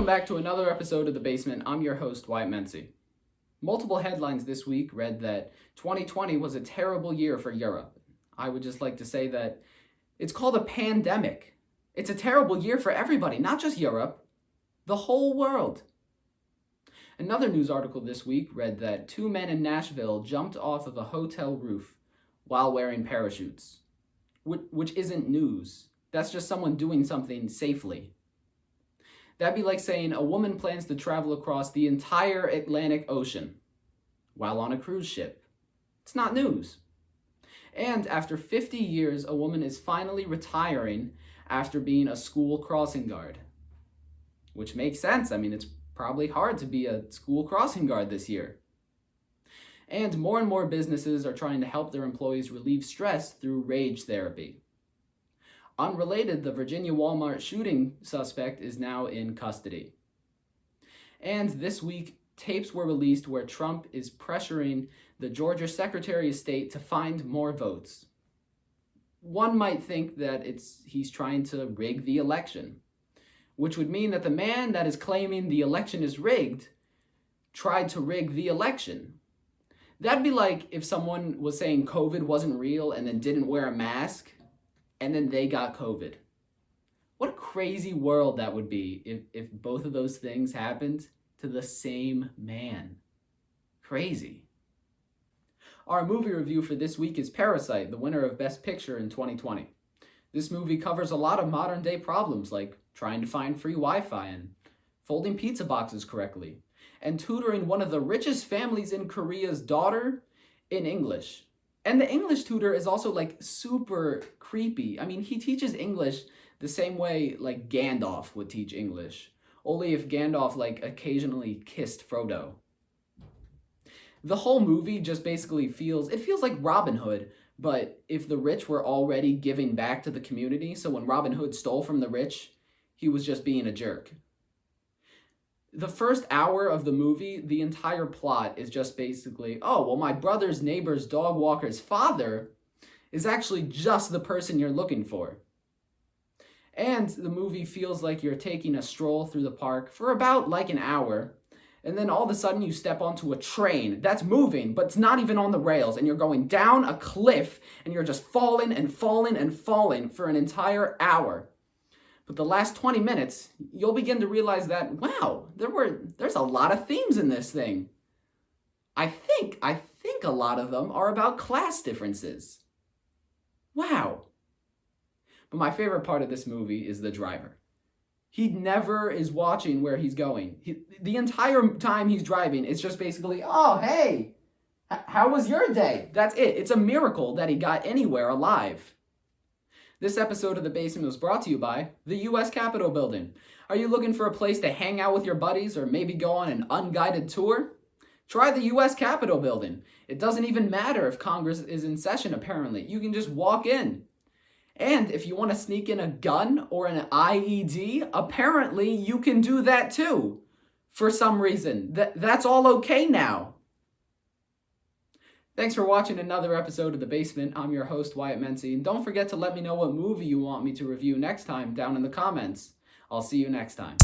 Welcome back to another episode of The Basement. I'm your host, Wyatt Menci. Multiple headlines this week read that 2020 was a terrible year for Europe. I would just like to say that it's called a pandemic. It's a terrible year for everybody, not just Europe, the whole world. Another news article this week read that 2 men in Nashville jumped off of a hotel roof while wearing parachutes, which isn't news. That's just someone doing something safely. That'd be like saying a woman plans to travel across the entire Atlantic Ocean while on a cruise ship. It's not news. And after 50 years, a woman is finally retiring after being a school crossing guard. Which makes sense. I mean, it's probably hard to be a school crossing guard this year. And more businesses are trying to help their employees relieve stress through rage therapy. Unrelated, the Virginia Walmart shooting suspect is now in custody. And this week, tapes were released where Trump is pressuring the Georgia Secretary of State to find more votes. One might think that he's trying to rig the election, which would mean that the man that is claiming the election is rigged tried to rig the election. That'd be like if someone was saying COVID wasn't real and then didn't wear a mask, and then they got COVID. What a crazy world that would be if both of those things happened to the same man. Crazy. Our movie review for this week is Parasite, the winner of Best Picture in 2020. This movie covers a lot of modern day problems like trying to find free Wi-Fi and folding pizza boxes correctly, and tutoring one of the richest families in Korea's daughter in English. And the English tutor is also like super creepy. I mean, he teaches English the same way like Gandalf would teach English. Only if Gandalf like occasionally kissed Frodo. The whole movie just basically feels like Robin Hood, but if the rich were already giving back to the community, so when Robin Hood stole from the rich, he was just being a jerk. The first hour of the movie, the entire plot is just basically, oh, well, my brother's neighbor's dog walker's father is actually just the person you're looking for. And the movie feels like you're taking a stroll through the park for about like an hour, and then all of a sudden you step onto a train that's moving, but it's not even on the rails, and you're going down a cliff, and you're just falling and falling and falling for an entire hour. But the last 20 minutes, you'll begin to realize that, wow, there's a lot of themes in this thing. I think a lot of them are about class differences. Wow. But my favorite part of this movie is the driver. He never is watching where he's going. The entire time he's driving, it's just basically, oh, hey, how was your day? That's it. It's a miracle that he got anywhere alive. This episode of The Basement was brought to you by the U.S. Capitol Building. Are you looking for a place to hang out with your buddies or maybe go on an unguided tour? Try the U.S. Capitol Building. It doesn't even matter if Congress is in session, apparently. You can just walk in. And if you want to sneak in a gun or an IED, apparently you can do that too. For some reason. That's all okay now. Thanks for watching another episode of The Basement. I'm your host, Wyatt Menci, and don't forget to let me know what movie you want me to review next time down in the comments. I'll see you next time.